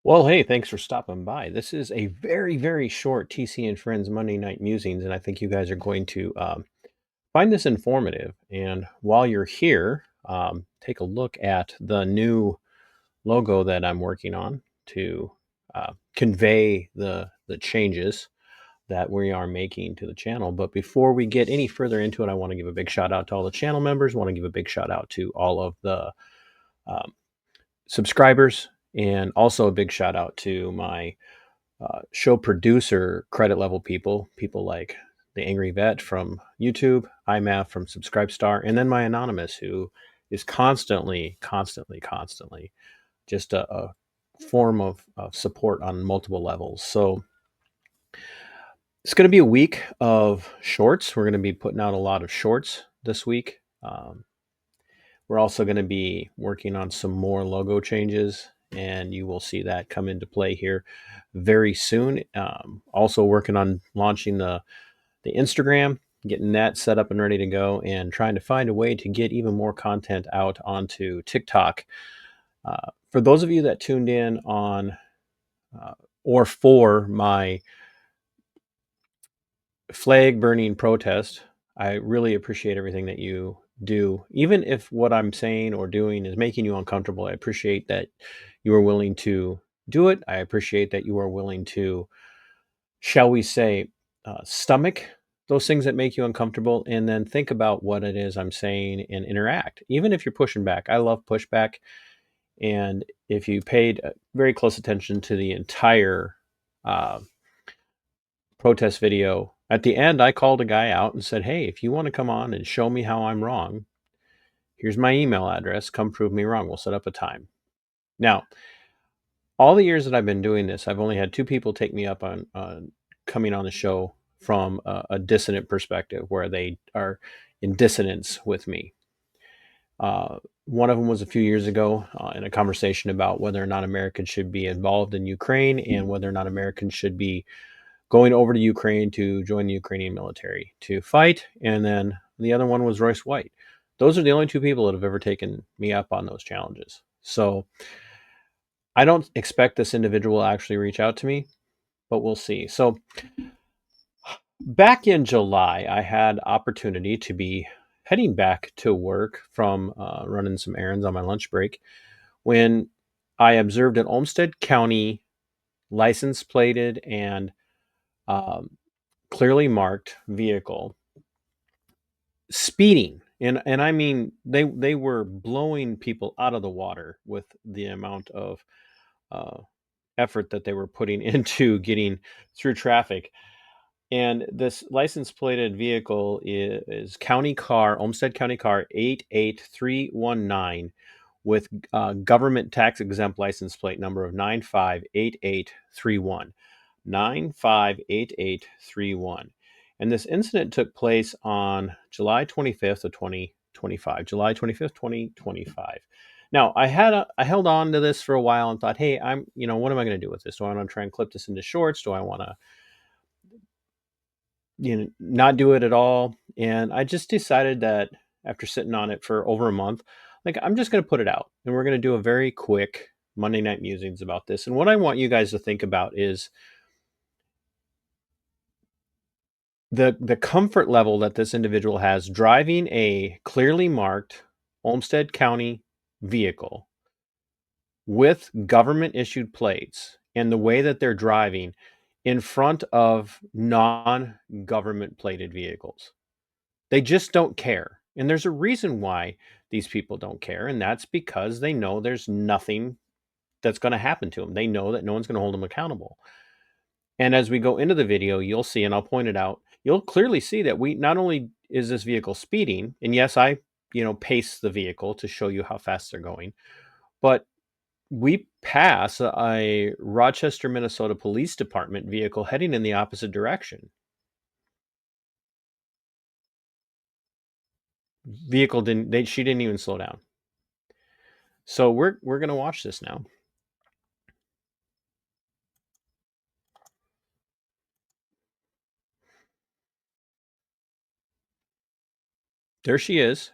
Well, hey, thanks for stopping by. This is a very, very short TC and Friends Monday Night Musings, and I think you guys are going to find this informative. And while you're here, take a look at the new logo that I'm working on to convey the changes that we are making to the channel. But before we get any further into it, I want to give a big shout out to all the channel members. Want to give a big shout out to all of the um, subscribers, and also a big shout out to my show producer credit level people like the Angry Vet from YouTube, IMAF from Subscribestar, and then my Anonymous, who is constantly just a form of support on multiple levels. So it's going to be a week of shorts. We're going to be putting out a lot of shorts this week. We're also going to be working on some more logo changes, and you will see that come into play here very soon. Also working on launching the Instagram, getting that set up and ready to go, and trying to find a way to get even more content out onto TikTok. For those of you that tuned in on uh, or for my flag burning protest, I really appreciate everything that you do. Even if what I'm saying or doing is making you uncomfortable, I appreciate that you are willing to do it. I appreciate that you are willing to, shall we say, stomach those things that make you uncomfortable and then think about what it is I'm saying and interact. Even if you're pushing back, I love pushback. And if you paid very close attention to the entire uh, protest video, at the end, I called a guy out and said, "Hey, if you want to come on and show me how I'm wrong, here's my email address. Come prove me wrong. We'll set up a time." Now, all the years that I've been doing this, I've only had two people take me up on coming on the show from a dissonant perspective where they are in dissonance with me. One of them was a few years ago in a conversation about whether or not Americans should be involved in Ukraine and whether or not Americans should be going over to Ukraine to join the Ukrainian military to fight. And then the other one was Royce White. Those are the only two people that have ever taken me up on those challenges. So I don't expect this individual to actually reach out to me, but we'll see. So back in July, I had opportunity to be heading back to work from running some errands on my lunch break when I observed an Olmsted County license plated and um, clearly marked vehicle speeding. And I mean they were blowing people out of the water with the amount of uh, effort that they were putting into getting through traffic. And this license plated vehicle is County Car, Olmsted County Car 88319 with government tax exempt license plate number of 958831. 958831. And this incident took place on July 25th of 2025. July 25th, 2025. Now, I held on to this for a while and thought, hey, what am I going to do with this? Do I want to try and clip this into shorts? Do I want to not do it at all? And I just decided that after sitting on it for over a month, like I'm just going to put it out and we're going to do a very quick Monday Night Musings about this. And what I want you guys to think about is the comfort level that this individual has driving a clearly marked Olmsted County vehicle with government issued plates and the way that they're driving in front of non-government plated vehicles. They just don't care. And there's a reason why these people don't care, and that's because they know there's nothing that's going to happen to them. They know that no one's going to hold them accountable. And as we go into the video, you'll see, and I'll point it out, you'll clearly see that we not only is this vehicle speeding, and yes, I, pace the vehicle to show you how fast they're going, but we pass a Rochester, Minnesota Police Department vehicle heading in the opposite direction. Vehicle didn't, she didn't even slow down. So we're going to watch this now. There she is.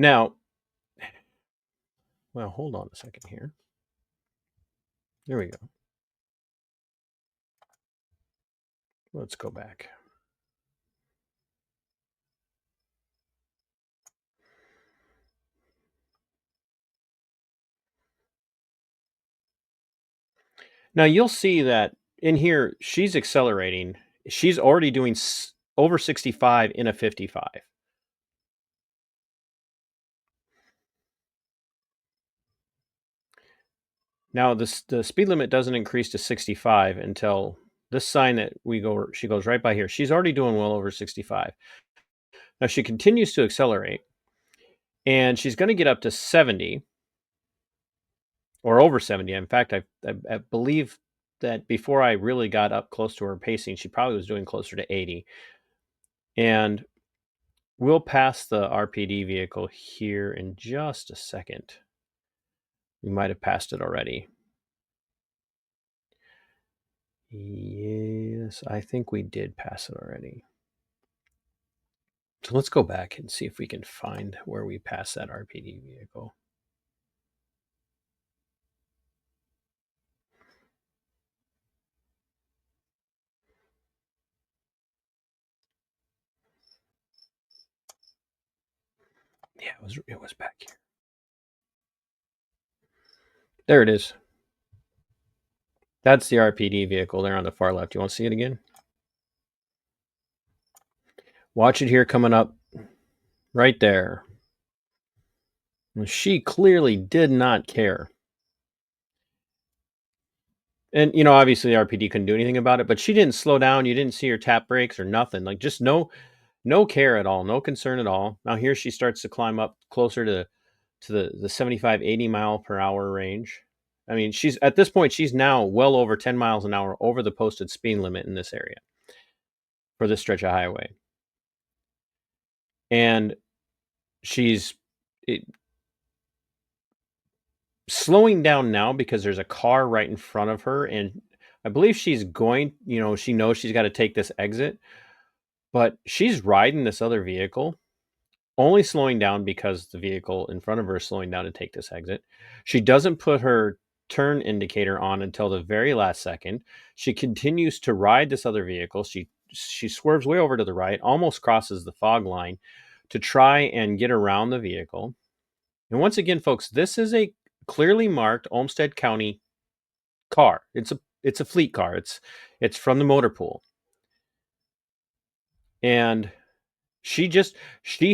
Now, well, hold on a second here. There we go. Let's go back. Now you'll see that in here she's accelerating. She's already doing over 65 in a 55. Now the speed limit doesn't increase to 65 until this sign that we go she goes right by here. She's already doing well over 65. Now she continues to accelerate and she's going to get up to 70 or over 70. In fact, I believe that before I really got up close to her pacing, she probably was doing closer to 80. And we'll pass the RPD vehicle here in just a second. We might have passed it already. Yes, I think we did pass it already. So let's go back and see if we can find where we passed that RPD vehicle. Yeah, it was back here. There it is. That's the RPD vehicle there on the far left. You want to see it again? Watch it here coming up right there. She clearly did not care. And obviously the RPD couldn't do anything about it, but she didn't slow down. You didn't see her tap brakes or nothing. Like just no care at all, no concern at all. Now here she starts to climb up closer to the 75, 80 mile per hour range. I mean, she's at this point she's now well over 10 miles an hour over the posted speed limit in this area for this stretch of highway. And she's slowing down now because there's a car right in front of her, and I believe she's going, she knows she's got to take this exit, but she's riding this other vehicle, only slowing down because the vehicle in front of her is slowing down to take this exit. She doesn't put her turn indicator on until the very last second. She continues to ride this other vehicle. She swerves way over to the right, almost crosses the fog line to try and get around the vehicle. And once again, folks, this is a clearly marked Olmsted County car. It's a fleet car. It's from the motor pool. And she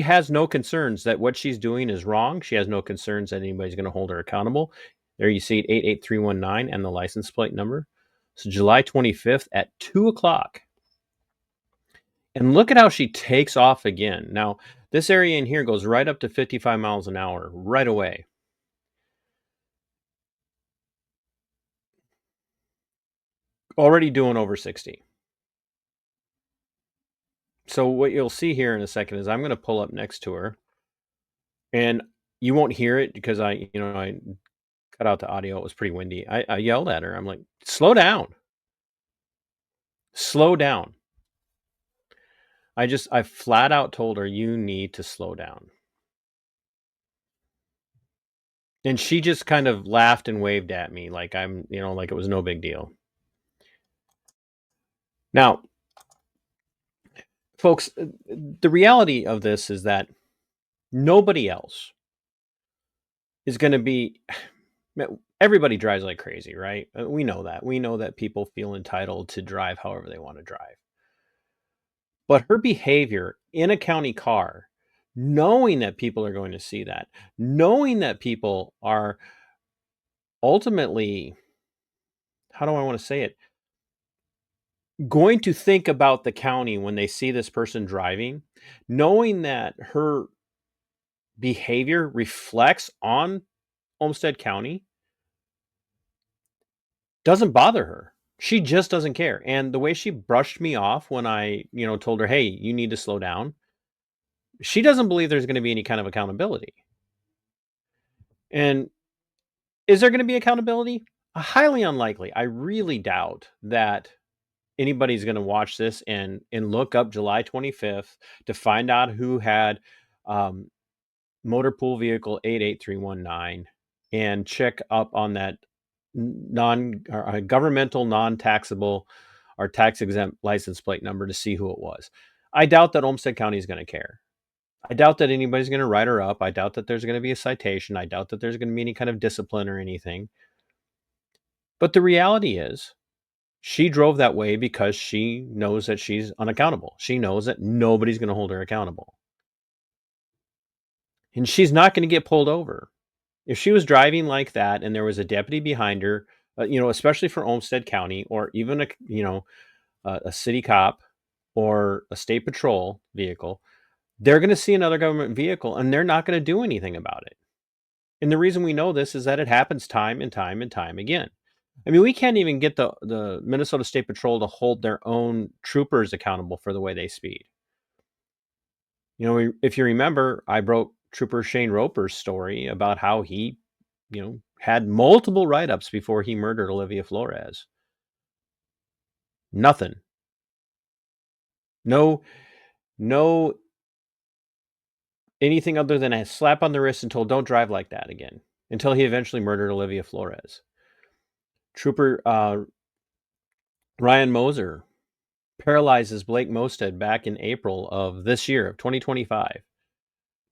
has no concerns that what she's doing is wrong. She has no concerns that anybody's going to hold her accountable. There you see it, 88319 and the license plate number. So July 25th at 2:00. And look at how she takes off again. Now, this area in here goes right up to 55 miles an hour right away. Already doing over 60. So what you'll see here in a second is I'm going to pull up next to her, and you won't hear it because I cut out the audio. It was pretty windy. I yelled at her. I'm like, slow down, slow down. I flat out told her, you need to slow down. And she just kind of laughed and waved at me like like it was no big deal. Now, folks, the reality of this is that nobody else is going to be. Everybody drives like crazy, right? We know that. We know that people feel entitled to drive however they want to drive. But her behavior in a county car, knowing that people are going to see that, knowing that people are ultimately, how do I want to say it, going to think about the county when they see this person driving, knowing that her behavior reflects on Olmsted County doesn't bother her. She just doesn't care. And the way she brushed me off when I, told her, hey, you need to slow down, she doesn't believe there's going to be any kind of accountability. And is there going to be accountability? Highly unlikely. I really doubt that anybody's going to watch this and look up July 25th to find out who had motor pool vehicle 88319 and check up on that governmental non-taxable or tax exempt license plate number to see who it was. I doubt that Olmsted County is going to care. I doubt that anybody's going to write her up. I doubt that there's going to be a citation. I doubt that there's going to be any kind of discipline or anything. But the reality is, she drove that way because she knows that she's unaccountable. She knows that nobody's going to hold her accountable. And she's not going to get pulled over. If she was driving like that and there was a deputy behind her, especially for Olmsted County or even a city cop or a state patrol vehicle, they're going to see another government vehicle and they're not going to do anything about it. And the reason we know this is that it happens time and time and time again. I mean, we can't even get the Minnesota State Patrol to hold their own troopers accountable for the way they speed. If you remember, I broke Trooper Shane Roper's story about how he, had multiple write-ups before he murdered Olivia Flores. Nothing. No, no anything other than a slap on the wrist and told, don't drive like that again, until he eventually murdered Olivia Flores. Trooper Ryan Moser paralyzes Blake Mosted back in April of this year, of 2025,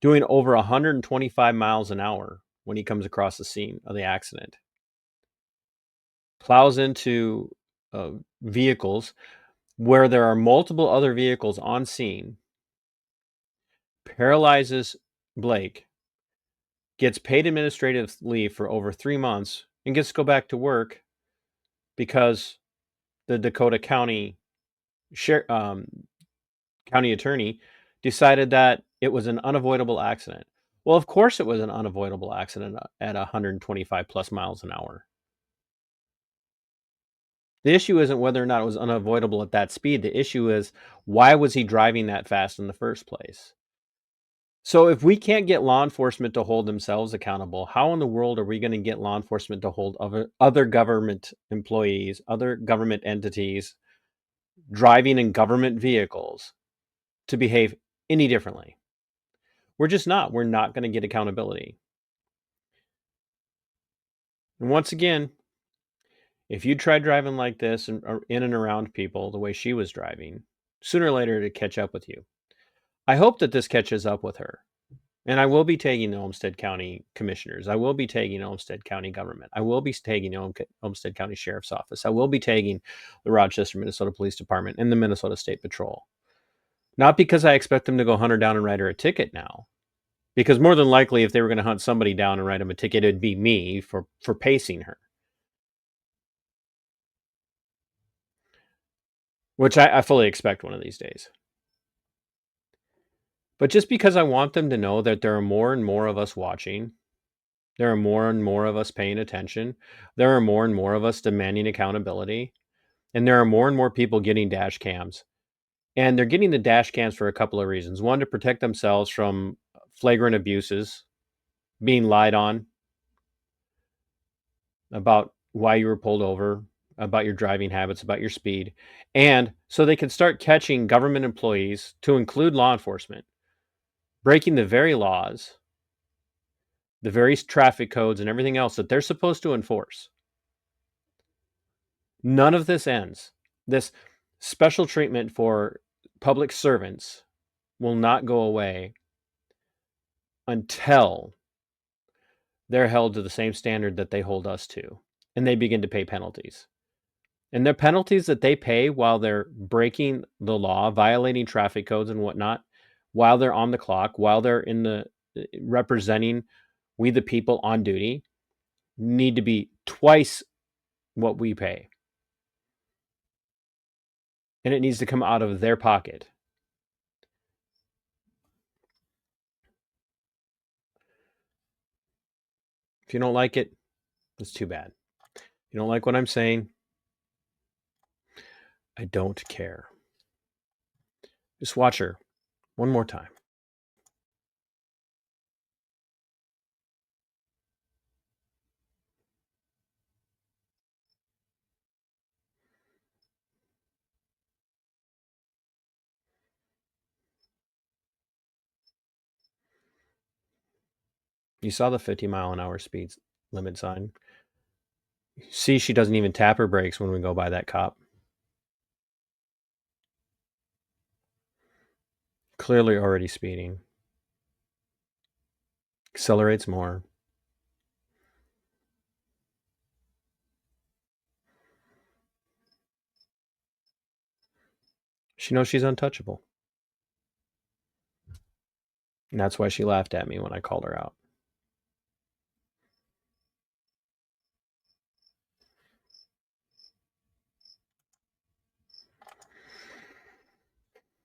doing over 125 miles an hour when he comes across the scene of the accident. Plows into vehicles where there are multiple other vehicles on scene, paralyzes Blake, gets paid administrative leave for over 3 months, and gets to go back to work because the Dakota County county attorney decided that it was an unavoidable accident. Well, of course it was an unavoidable accident at 125 plus miles an hour. The issue isn't whether or not it was unavoidable at that speed. The issue is, why was he driving that fast in the first place? So if we can't get law enforcement to hold themselves accountable, how in the world are we going to get law enforcement to hold other government employees, other government entities driving in government vehicles to behave any differently? We're just not. We're not going to get accountability. And once again, if you try driving like this and in and around people the way she was driving, sooner or later it'll catch up with you. I hope that this catches up with her. And I will be tagging the Olmsted County commissioners. I will be tagging Olmsted County government. I will be tagging Olmsted County Sheriff's Office. I will be tagging the Rochester, Minnesota Police Department and the Minnesota State Patrol. Not because I expect them to go hunt her down and write her a ticket now. Because more than likely, if they were going to hunt somebody down and write them a ticket, it'd be me for pacing her. Which I fully expect one of these days. But just because I want them to know that there are more and more of us watching, there are more and more of us paying attention, there are more and more of us demanding accountability, and there are more and more people getting dash cams. And they're getting the dash cams for a couple of reasons. One, to protect themselves from flagrant abuses, being lied on about why you were pulled over, about your driving habits, about your speed. And so they can start catching government employees, to include law enforcement, breaking the very laws, the very traffic codes, and everything else that they're supposed to enforce. None of this ends. This special treatment for public servants will not go away until they're held to the same standard that they hold us to, and they begin to pay penalties. And the penalties that they pay while they're breaking the law, violating traffic codes and whatnot, while they're on the clock, while they're in the representing we the people on duty, need to be twice what we pay. And it needs to come out of their pocket. If you don't like it, it's too bad. If you don't like what I'm saying, I don't care. Just watch her one more time. You saw the 50-mile-an-hour speed limit sign. See, she doesn't even tap her brakes when we go by that cop. Clearly already speeding. Accelerates more. She knows she's untouchable. And that's why she laughed at me when I called her out.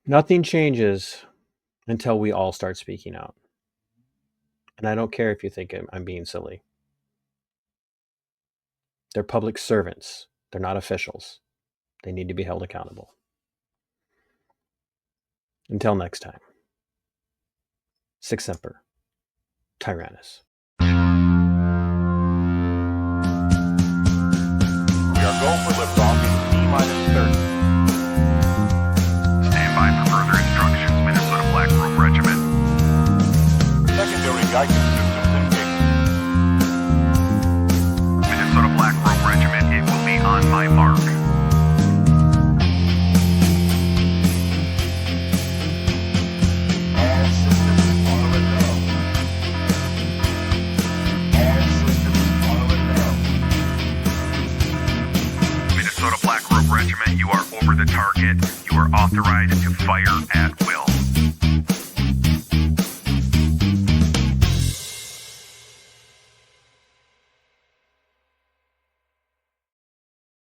Nothing changes until we all start speaking out. And I don't care if you think I'm being silly. They're public servants. They're not officials. They need to be held accountable. Until next time. Sic Semper Tyrannis. We are go for liftoff in T-minus 30. Stand by for further instructions, Minnesota Black Room Regiment. Secondary guidance systems engaged. Minnesota Black Room Regiment, it will be on my mark. All systems are a go. All systems are a go. Minnesota Black Room Regiment, you are over the target. You are authorized to fire at will.